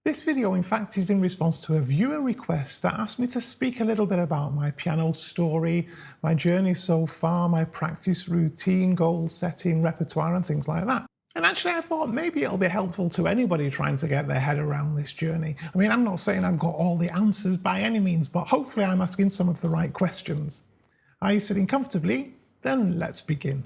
This video, in fact, is in response to a viewer request that asked me to speak a little bit about my piano story, my journey so far, my practice routine, goal setting, repertoire, and things like that. And actually, I thought maybe it'll be helpful to anybody trying to get their head around this journey. I mean, I'm not saying I've got all the answers by any means, but hopefully I'm asking some of the right questions. Are you sitting comfortably? Then let's begin.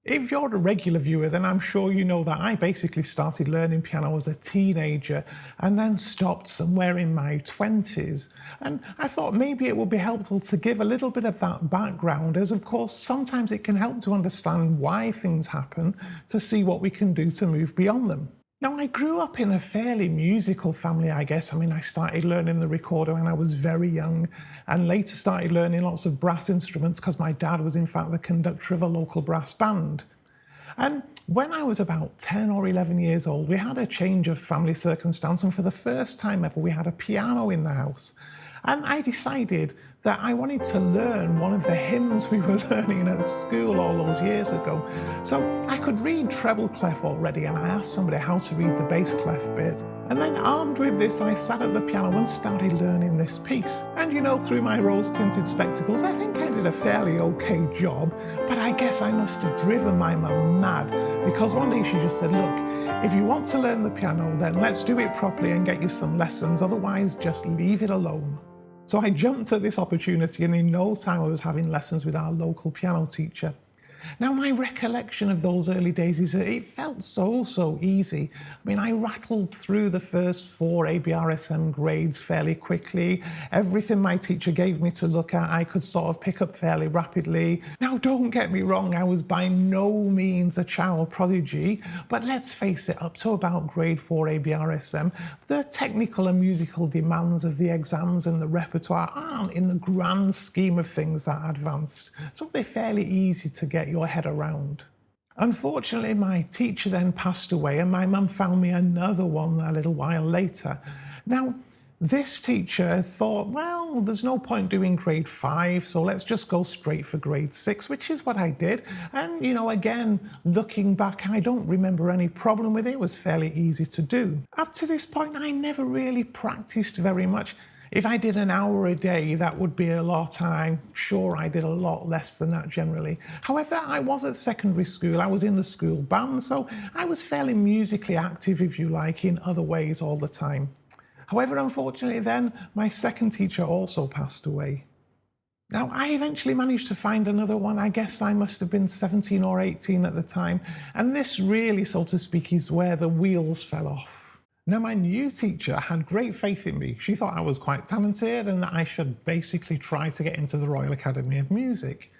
If you're a regular viewer, then I'm sure you know that I basically started learning piano as a teenager and then stopped somewhere in my 20s. And I thought maybe it would be helpful to give a little bit of that background, as of course sometimes it can help to understand why things happen, to see what we can do to move beyond them. Now, I grew up in a fairly musical family, I guess. I mean, I started learning the recorder when I was very young and later started learning lots of brass instruments because my dad was in fact the conductor of a local brass band. And when I was about 10 or 11 years old, we had a change of family circumstance, and for the first time ever, we had a piano in the house. And I decided that I wanted to learn one of the hymns we were learning at school all those years ago. So I could read treble clef already, and I asked somebody how to read the bass clef bit. And then armed with this, I sat at the piano and started learning this piece. And you know, through my rose-tinted spectacles, I think I did a fairly okay job, but I guess I must have driven my mum mad, because one day she just said, look, if you want to learn the piano, then let's do it properly and get you some lessons, otherwise just leave it alone. So I jumped at this opportunity, and in no time I was having lessons with our local piano teacher. Now, my recollection of those early days is that it felt so easy. I mean, I rattled through the first 4 ABRSM grades fairly quickly. Everything my teacher gave me to look at, I could sort of pick up fairly rapidly. Now, don't get me wrong, I was by no means a child prodigy, but let's face it, up to about grade 4 ABRSM, the technical and musical demands of the exams and the repertoire aren't, in the grand scheme of things, that advanced. So they're fairly easy to get your head around. Unfortunately, my teacher then passed away, and my mum found me another one a little while later. Now, this teacher thought, well, there's no point doing grade 5, so let's just go straight for grade 6, which is what I did. And, you know, again, looking back, I don't remember any problem with it. It was fairly easy to do. Up to this point, I never really practiced very much. If I did an hour a day, that would be a lot, and I'm sure I did a lot less than that generally. However, I was at secondary school, I was in the school band, so I was fairly musically active, if you like, in other ways all the time. However, unfortunately then, my second teacher also passed away. Now, I eventually managed to find another one. I guess I must have been 17 or 18 at the time, and this really, so to speak, is where the wheels fell off. Now, my new teacher had great faith in me. She thought I was quite talented and that I should basically try to get into the Royal Academy of Music.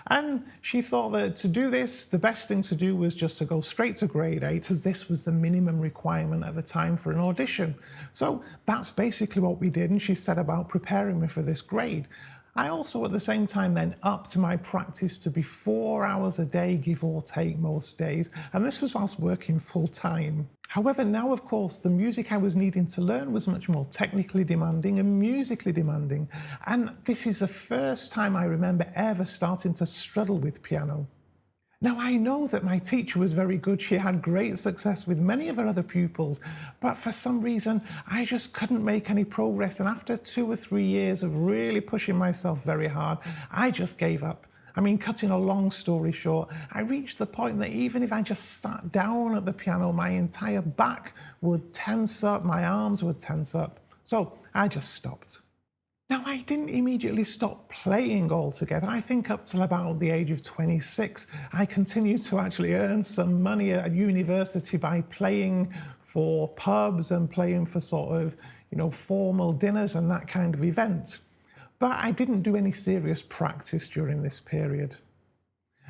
And she thought that to do this, the best thing to do was just to go straight to grade 8, as this was the minimum requirement at the time for an audition. So that's basically what we did, and she set about preparing me for this grade. I also, at the same time, then upped my practice to be 4 hours a day, give or take, most days, and this was whilst working full-time. However, now, of course, the music I was needing to learn was much more technically demanding and musically demanding, and this is the first time I remember ever starting to struggle with piano. Now, I know that my teacher was very good. She had great success with many of her other pupils, but for some reason, I just couldn't make any progress. And after 2 or 3 years of really pushing myself very hard, I just gave up. I mean, cutting a long story short, I reached the point that even if I just sat down at the piano, my entire back would tense up, my arms would tense up. So I just stopped. Now, I didn't immediately stop playing altogether. I think up till about the age of 26, I continued to actually earn some money at university by playing for pubs and playing for sort of, you know, formal dinners and that kind of event. But I didn't do any serious practice during this period.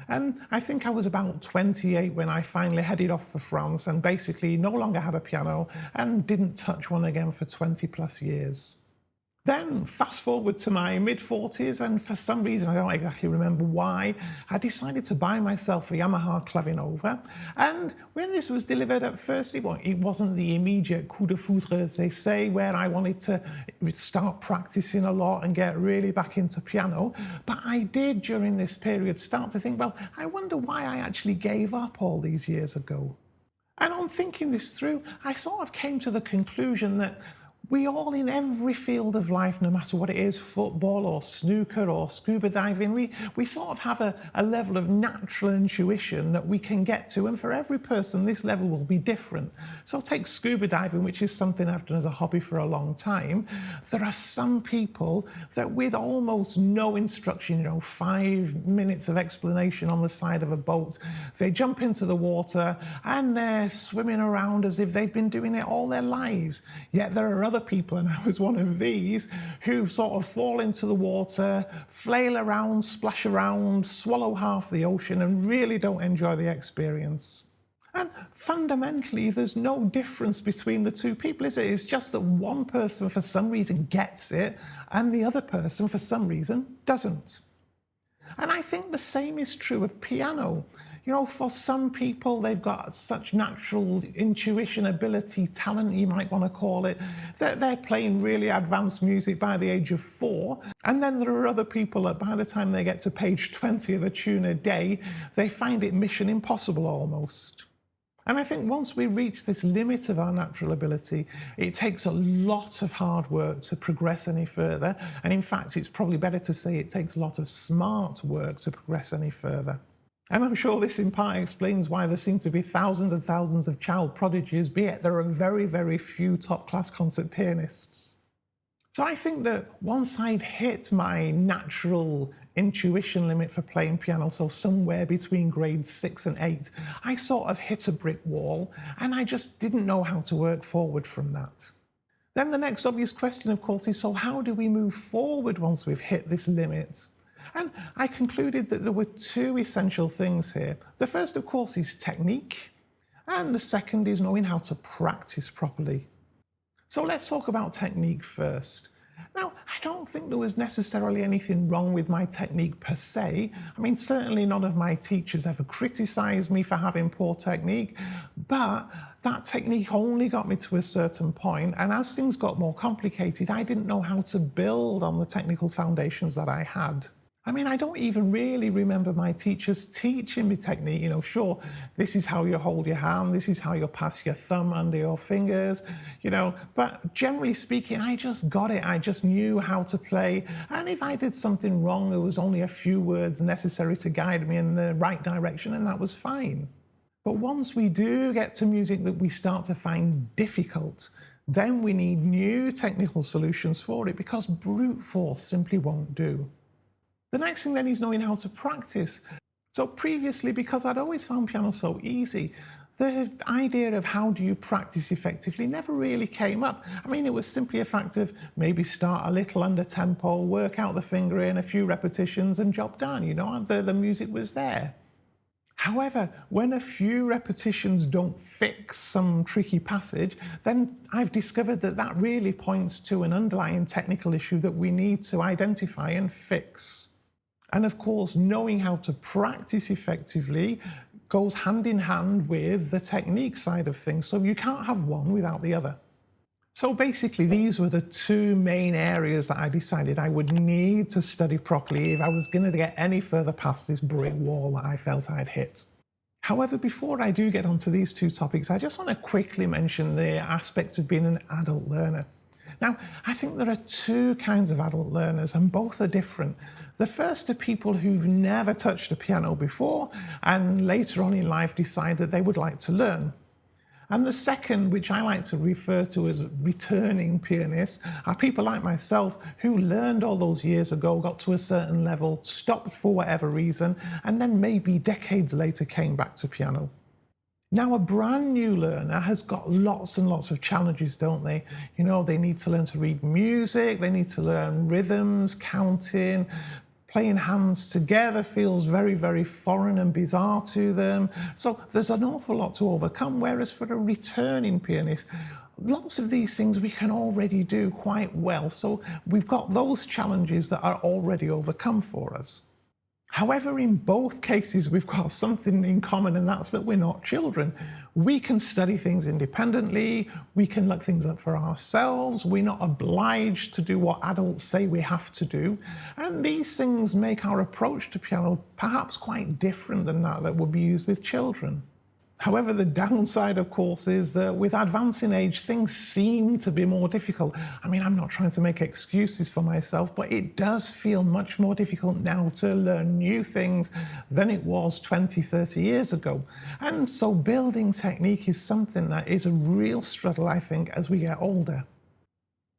And I think I was about 28 when I finally headed off for France and basically no longer had a piano and didn't touch one again for 20+ years. Then fast forward to my mid-40s, and for some reason, I don't exactly remember why, I decided to buy myself a Yamaha Clavinova. And when this was delivered at first, it wasn't the immediate coup de foudre, as they say, where I wanted to start practicing a lot and get really back into piano. But I did, during this period, start to think, well, I wonder why I actually gave up all these years ago. And on thinking this through, I sort of came to the conclusion that we all, in every field of life, no matter what it is, football or snooker or scuba diving, we sort of have a level of natural intuition that we can get to. And for every person, this level will be different. So take scuba diving, which is something I've done as a hobby for a long time. There are some people that with almost no instruction, 5 minutes of explanation on the side of a boat, they jump into the water and they're swimming around as if they've been doing it all their lives. Yet there are other people, and I was one of these, who sort of fall into the water, flail around, splash around, swallow half the ocean, and really don't enjoy the experience. And fundamentally, there's no difference between the two people, is it? It's just that one person, for some reason, gets it, and the other person, for some reason, doesn't. And I think the same is true of piano. For some people, they've got such natural intuition, ability, talent, you might want to call it, that they're playing really advanced music by the age of 4. And then there are other people that by the time they get to page 20 of a tune a day, they find it mission impossible almost. And I think once we reach this limit of our natural ability, it takes a lot of hard work to progress any further. And in fact, it's probably better to say it takes a lot of smart work to progress any further. And I'm sure this in part explains why there seem to be thousands and thousands of child prodigies, be it there are very, very few top-class concert pianists. So I think that once I'd hit my natural intuition limit for playing piano, so somewhere between grades 6 and 8, I sort of hit a brick wall, and I just didn't know how to work forward from that. Then the next obvious question, of course, is, so how do we move forward once we've hit this limit? And I concluded that there were 2 essential things here. The first, of course, is technique, and the second is knowing how to practice properly. So let's talk about technique first. Now, I don't think there was necessarily anything wrong with my technique per se. I mean, certainly none of my teachers ever criticised me for having poor technique, but that technique only got me to a certain point, and as things got more complicated, I didn't know how to build on the technical foundations that I had. I mean, I don't even really remember my teachers teaching me technique. Sure, this is how you hold your hand, this is how you pass your thumb under your fingers, but generally speaking, I just got it. I just knew how to play. And if I did something wrong, there was only a few words necessary to guide me in the right direction, and that was fine. But once we do get to music that we start to find difficult, then we need new technical solutions for it, because brute force simply won't do. The next thing then is knowing how to practice. So previously, because I'd always found piano so easy, the idea of how do you practice effectively never really came up. I mean, it was simply a fact of maybe start a little under tempo, work out the fingering, a few repetitions, and job done. The music was there. However, when a few repetitions don't fix some tricky passage, then I've discovered that that really points to an underlying technical issue that we need to identify and fix. And of course, knowing how to practice effectively goes hand in hand with the technique side of things. So you can't have one without the other. So basically, these were the 2 main areas that I decided I would need to study properly if I was going to get any further past this brick wall that I felt I'd hit. However, before I do get onto these 2 topics, I just want to quickly mention the aspects of being an adult learner. Now, I think there are 2 kinds of adult learners, and both are different. The first are people who've never touched a piano before and later on in life decide that they would like to learn. And the second, which I like to refer to as returning pianists, are people like myself who learned all those years ago, got to a certain level, stopped for whatever reason, and then maybe decades later came back to piano. Now, a brand new learner has got lots and lots of challenges, don't they? They need to learn to read music, they need to learn rhythms, counting, playing hands together feels very, very foreign and bizarre to them. So there's an awful lot to overcome, whereas for a returning pianist, lots of these things we can already do quite well. So we've got those challenges that are already overcome for us. However, in both cases, we've got something in common, and that's that we're not children. We can study things independently, we can look things up for ourselves, we're not obliged to do what adults say we have to do, and these things make our approach to piano perhaps quite different than that would be used with children. However, the downside, of course, is that with advancing age, things seem to be more difficult. I mean, I'm not trying to make excuses for myself, but it does feel much more difficult now to learn new things than it was 20, 30 years ago. And so building technique is something that is a real struggle, I think, as we get older.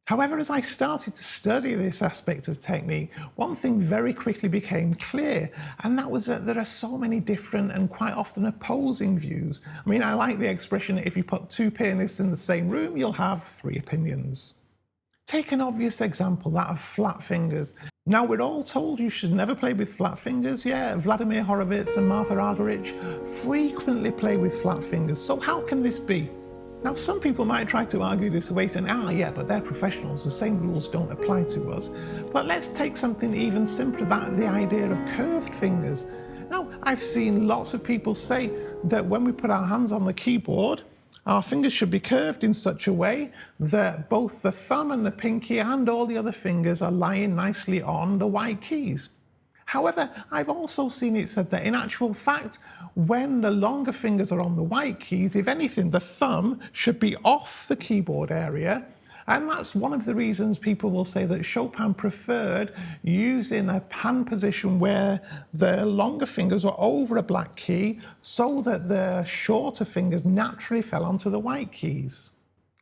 However, as I started to study this aspect of technique, one thing very quickly became clear, and that was that there are so many different and quite often opposing views. I mean, I like the expression, if you put two pianists in the same room, you'll have three opinions. Take an obvious example, that of flat fingers. Now, we're all told you should never play with flat fingers. Yeah, Vladimir Horowitz and Martha Argerich frequently play with flat fingers. So how can this be? Now, some people might try to argue this away, saying, yeah, but they're professionals, the same rules don't apply to us. But let's take something even simpler, that the idea of curved fingers. Now, I've seen lots of people say that when we put our hands on the keyboard, our fingers should be curved in such a way that both the thumb and the pinky and all the other fingers are lying nicely on the white keys. However, I've also seen it said that in actual fact, when the longer fingers are on the white keys, if anything, the thumb should be off the keyboard area. And that's one of the reasons people will say that Chopin preferred using a hand position where the longer fingers were over a black key so that the shorter fingers naturally fell onto the white keys.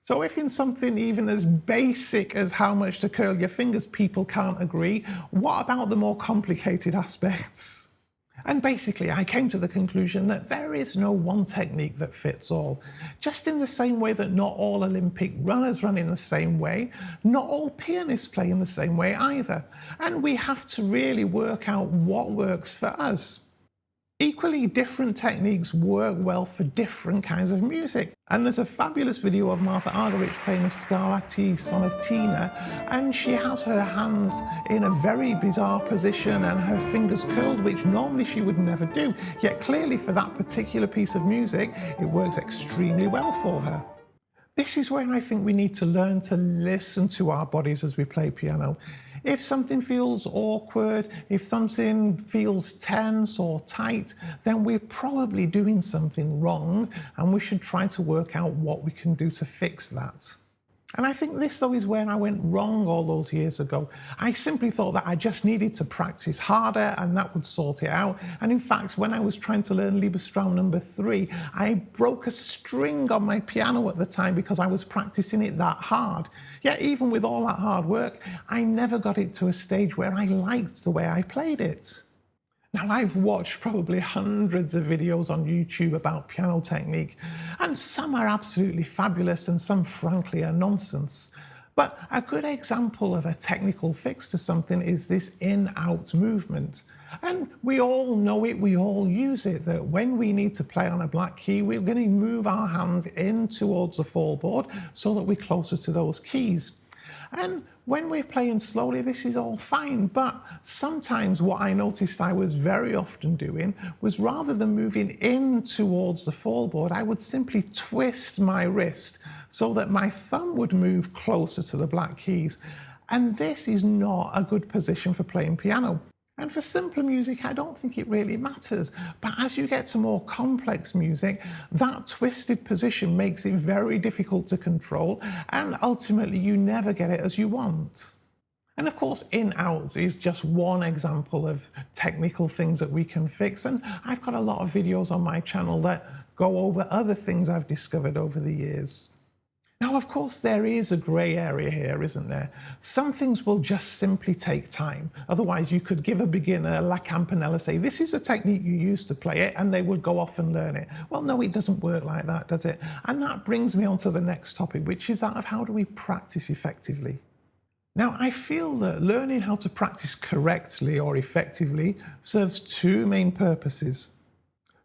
So if in something even as basic as how much to curl your fingers people can't agree, what about the more complicated aspects? And basically, I came to the conclusion that there is no one technique that fits all. Just in the same way that not all Olympic runners run in the same way, not all pianists play in the same way either. And we have to really work out what works for us. Equally, different techniques work well for different kinds of music. And there's a fabulous video of Martha Argerich playing a Scarlatti Sonatina, and she has her hands in a very bizarre position and her fingers curled, which normally she would never do. Yet clearly for that particular piece of music, it works extremely well for her. This is where I think we need to learn to listen to our bodies as we play piano. If something feels awkward, if something feels tense or tight, then we're probably doing something wrong, and we should try to work out what we can do to fix that. And I think this, though, is where I went wrong all those years ago. I simply thought that I just needed to practice harder and that would sort it out. And in fact, when I was trying to learn Liebestraum number 3, I broke a string on my piano at the time because I was practicing it that hard. Yet even with all that hard work, I never got it to a stage where I liked the way I played it. Now, I've watched probably hundreds of videos on YouTube about piano technique, and some are absolutely fabulous and some, frankly, are nonsense. But a good example of a technical fix to something is this in-out movement. And we all know it, we all use it, that when we need to play on a black key, we're going to move our hands in towards the fallboard so that we're closer to those keys. And when we're playing slowly, this is all fine, but sometimes what I noticed I was very often doing was, rather than moving in towards the fallboard, I would simply twist my wrist so that my thumb would move closer to the black keys. And this is not a good position for playing piano. And for simpler music, I don't think it really matters. But as you get to more complex music, that twisted position makes it very difficult to control, and ultimately you never get it as you want. And of course, in-out is just one example of technical things that we can fix. And I've got a lot of videos on my channel that go over other things I've discovered over the years. Now, of course, there is a grey area here, isn't there? Some things will just simply take time. Otherwise, you could give a beginner La Campanella, say, this is a technique you use to play it, and they would go off and learn it. Well, no, it doesn't work like that, does it? And that brings me on to the next topic, which is that of how do we practice effectively? Now, I feel that learning how to practice correctly or effectively serves two main purposes.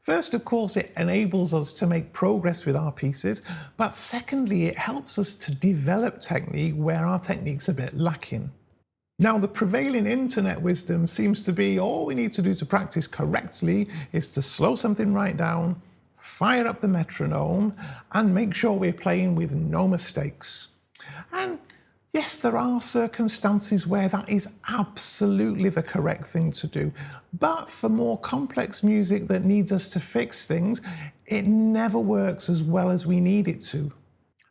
First, of course, it enables us to make progress with our pieces, but secondly, it helps us to develop technique where our technique's a bit lacking. Now, the prevailing internet wisdom seems to be all we need to do to practice correctly is to slow something right down, fire up the metronome, and make sure we're playing with no mistakes. And Yes, there are circumstances where that is absolutely the correct thing to do, but for more complex music that needs us to fix things, it never works as well as we need it to.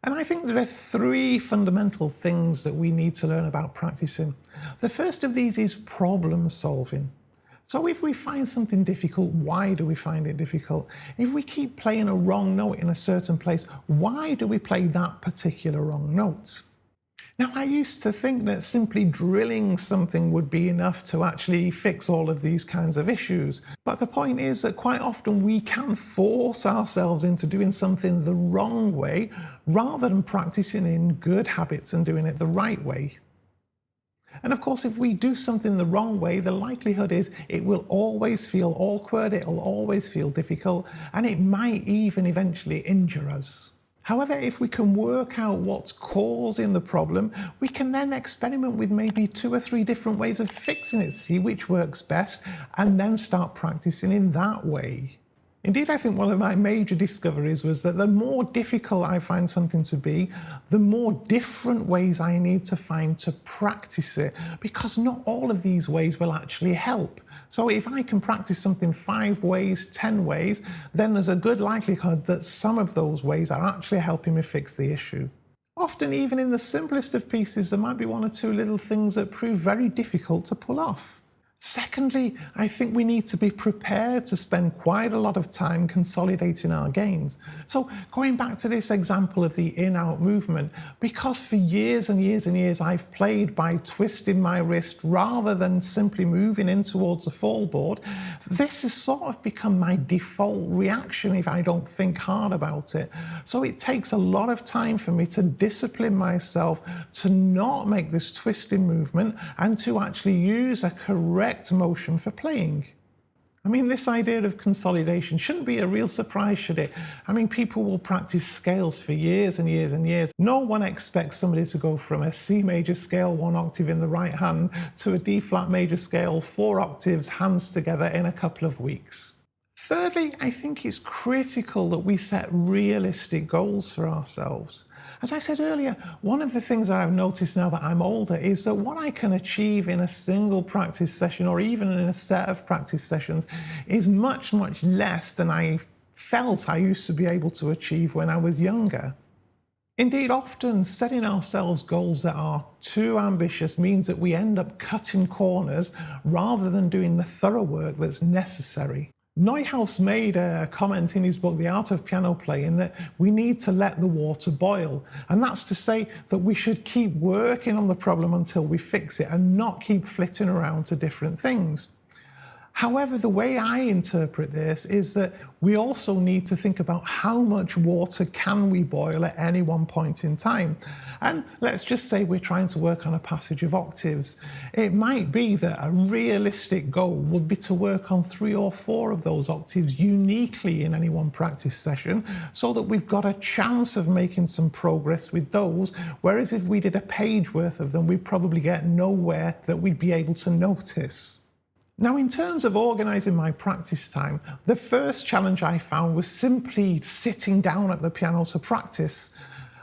And I think there are three fundamental things that we need to learn about practicing. The first of these is problem solving. So if we find something difficult, why do we find it difficult? If we keep playing a wrong note in a certain place, why do we play that particular wrong note? Now, I used to think that simply drilling something would be enough to actually fix all of these kinds of issues. But the point is that quite often we can force ourselves into doing something the wrong way rather than practicing in good habits and doing it the right way. And of course, if we do something the wrong way, the likelihood is it will always feel awkward, it'll always feel difficult, and it might even eventually injure us. However, if we can work out what's causing the problem, we can then experiment with maybe 2 or 3 different ways of fixing it, see which works best, and then start practicing in that way. Indeed, I think one of my major discoveries was that the more difficult I find something to be, the more different ways I need to find to practice it, because not all of these ways will actually help. So if I can practice something 5 ways, 10 ways, then there's a good likelihood that some of those ways are actually helping me fix the issue. Often, even in the simplest of pieces, there might be 1 or 2 little things that prove very difficult to pull off. Secondly, I think we need to be prepared to spend quite a lot of time consolidating our gains. So going back to this example of the in-out movement, because for years and years and years I've played by twisting my wrist rather than simply moving in towards the fall board, this has sort of become my default reaction if I don't think hard about it. So it takes a lot of time for me to discipline myself to not make this twisting movement and to actually use a correct motion for playing. I mean, this idea of consolidation shouldn't be a real surprise, should it? I mean, people will practice scales for years and years and years. No one expects somebody to go from a C major scale 1 octave in the right hand to a D flat major scale 4 octaves hands together in a couple of weeks. Thirdly, I think it's critical that we set realistic goals for ourselves. As I said earlier, one of the things that I've noticed now that I'm older is that what I can achieve in a single practice session or even in a set of practice sessions is much, much less than I felt I used to be able to achieve when I was younger. Indeed, often setting ourselves goals that are too ambitious means that we end up cutting corners rather than doing the thorough work that's necessary. Neuhaus made a comment in his book, The Art of Piano Playing, that we need to let the water boil. And that's to say that we should keep working on the problem until we fix it and not keep flitting around to different things. However, the way I interpret this is that we also need to think about how much water can we boil at any one point in time. And let's just say we're trying to work on a passage of octaves. It might be that a realistic goal would be to work on 3 or 4 of those octaves uniquely in any one practice session so that we've got a chance of making some progress with those, whereas if we did a page worth of them, we'd probably get nowhere that we'd be able to notice. Now, in terms of organising my practice time, the first challenge I found was simply sitting down at the piano to practice.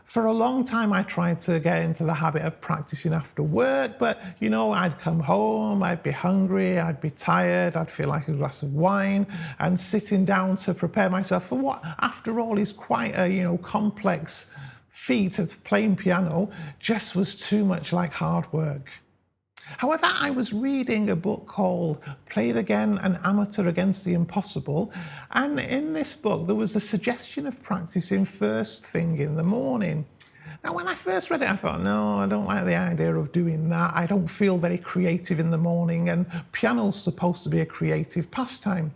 For a long time, I tried to get into the habit of practicing after work, but, I'd come home, I'd be hungry, I'd be tired, I'd feel like a glass of wine, and sitting down to prepare myself for what, after all, is quite a, complex feat of playing piano just was too much like hard work. However, I was reading a book called Play It Again, An Amateur Against the Impossible, and in this book there was a suggestion of practicing first thing in the morning. Now, when I first read it, I thought, no, I don't like the idea of doing that. I don't feel very creative in the morning, and piano's supposed to be a creative pastime.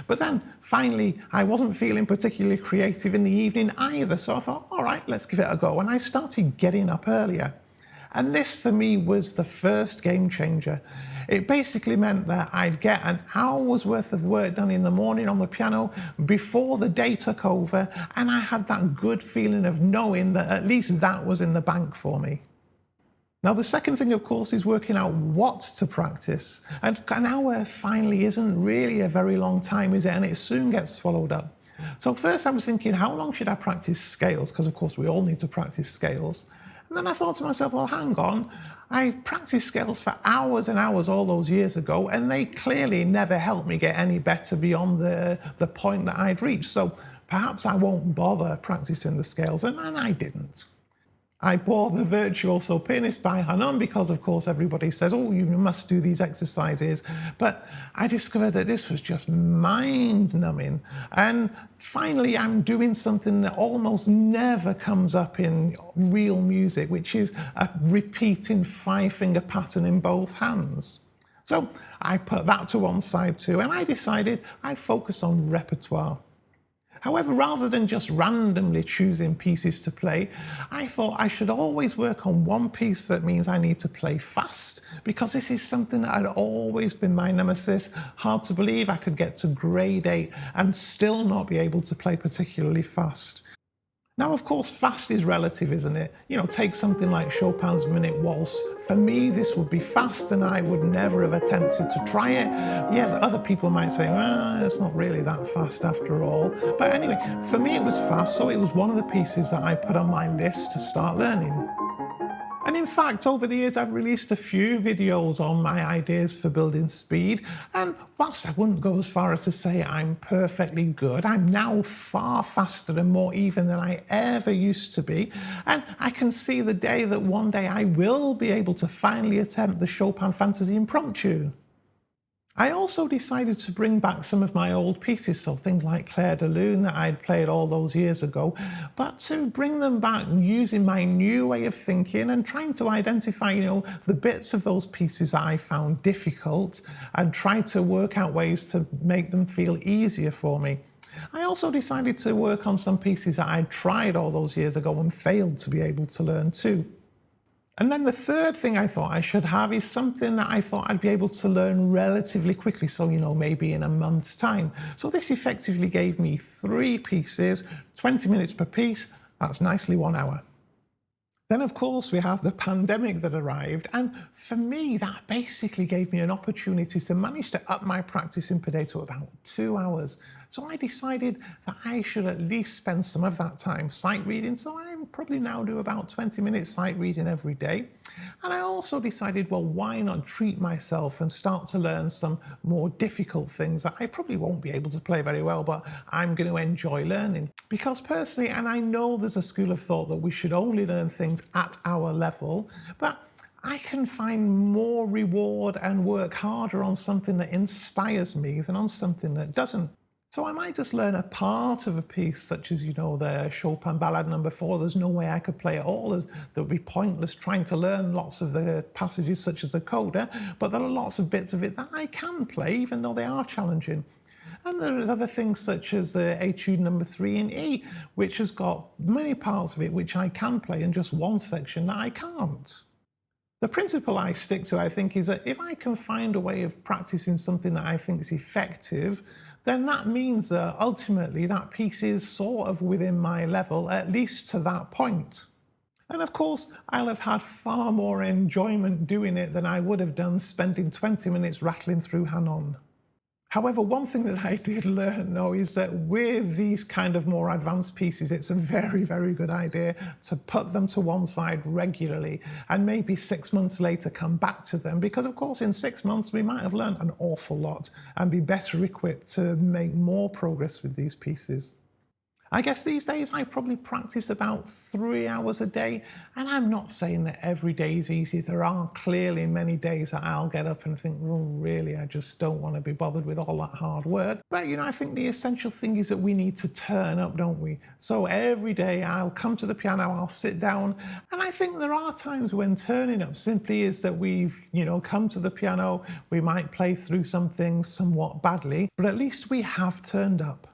But then, finally, I wasn't feeling particularly creative in the evening either, so I thought, all right, let's give it a go, and I started getting up earlier. And this, for me, was the first game changer. It basically meant that I'd get an hour's worth of work done in the morning on the piano before the day took over, and I had that good feeling of knowing that at least that was in the bank for me. Now, the second thing, of course, is working out what to practice. And an hour finally isn't really a very long time, is it? And it soon gets swallowed up. So first I was thinking, how long should I practice scales? Because, of course, we all need to practice scales. And then I thought to myself, well, hang on, I practiced scales for hours and hours all those years ago, and they clearly never helped me get any better beyond the point that I'd reached. So perhaps I won't bother practicing the scales, and I didn't. I bought the Virtuoso Pianist by Hanon because, of course, everybody says, oh, you must do these exercises. But I discovered that this was just mind-numbing. And finally, I'm doing something that almost never comes up in real music, which is a repeating five-finger pattern in both hands. So I put that to one side too, and I decided I'd focus on repertoire. However, rather than just randomly choosing pieces to play, I thought I should always work on one piece that means I need to play fast, because this is something that had always been my nemesis. Hard to believe I could get to grade 8 and still not be able to play particularly fast. Now, of course, fast is relative, isn't it? You know, take something like Chopin's Minute Waltz. For me, this would be fast and I would never have attempted to try it. Yes, other people might say, well, it's not really that fast after all. But anyway, for me, it was fast, so it was one of the pieces that I put on my list to start learning. And in fact, over the years, I've released a few videos on my ideas for building speed. And whilst I wouldn't go as far as to say I'm perfectly good, I'm now far faster and more even than I ever used to be. And I can see the day that one day I will be able to finally attempt the Chopin Fantasy Impromptu. I also decided to bring back some of my old pieces, so things like Clair de Lune that I'd played all those years ago, but to bring them back using my new way of thinking and trying to identify, the bits of those pieces that I found difficult and try to work out ways to make them feel easier for me. I also decided to work on some pieces that I'd tried all those years ago and failed to be able to learn too. And then the third thing I thought I should have is something that I thought I'd be able to learn relatively quickly, so, maybe in a month's time. So this effectively gave me 3 pieces, 20 minutes per piece. That's nicely 1 hour. Then, of course, we have the pandemic that arrived, and for me, that basically gave me an opportunity to manage to up my practicing per day to about 2 hours. So I decided that I should at least spend some of that time sight reading, so I probably now do about 20 minutes sight reading every day. And I also decided, well, why not treat myself and start to learn some more difficult things that I probably won't be able to play very well, but I'm going to enjoy learning. Because personally, and I know there's a school of thought that we should only learn things at our level, but I can find more reward and work harder on something that inspires me than on something that doesn't. So I might just learn a part of a piece, such as, the Chopin Ballade No. 4. There's no way I could play it all. That would be pointless trying to learn lots of the passages, such as the coda, but there are lots of bits of it that I can play, even though they are challenging. And there are other things such as Etude No. 3 in E, which has got many parts of it which I can play and just one section that I can't. The principle I stick to, I think, is that if I can find a way of practicing something that I think is effective, then that means that ultimately that piece is sort of within my level, at least to that point. And of course, I'll have had far more enjoyment doing it than I would have done spending 20 minutes rattling through Hanon. However, one thing that I did learn, though, is that with these kind of more advanced pieces, it's a very, very good idea to put them to one side regularly and maybe 6 months later come back to them, because, of course, in 6 months we might have learned an awful lot and be better equipped to make more progress with these pieces. I guess these days I probably practice about 3 hours a day, and I'm not saying that every day is easy. There are clearly many days that I'll get up and think, oh, really, I just don't want to be bothered with all that hard work. But, I think the essential thing is that we need to turn up, don't we? So every day I'll come to the piano, I'll sit down, and I think there are times when turning up simply is that we've, come to the piano, we might play through some things somewhat badly, but at least we have turned up.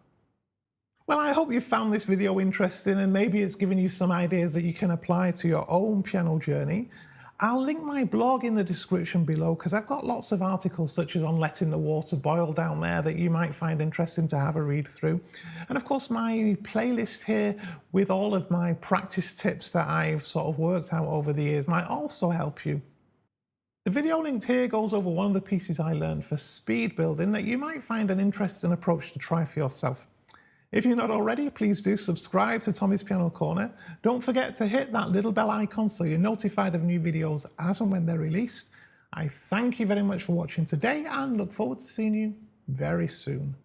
Well, I hope you found this video interesting and maybe it's given you some ideas that you can apply to your own piano journey. I'll link my blog in the description below because I've got lots of articles such as on letting the water boil down there that you might find interesting to have a read through. And of course, my playlist here with all of my practice tips that I've sort of worked out over the years might also help you. The video linked here goes over one of the pieces I learned for speed building that you might find an interesting approach to try for yourself. If you're not already, please do subscribe to Tommy's Piano Corner. Don't forget to hit that little bell icon so you're notified of new videos as and when they're released. I thank you very much for watching today and look forward to seeing you very soon.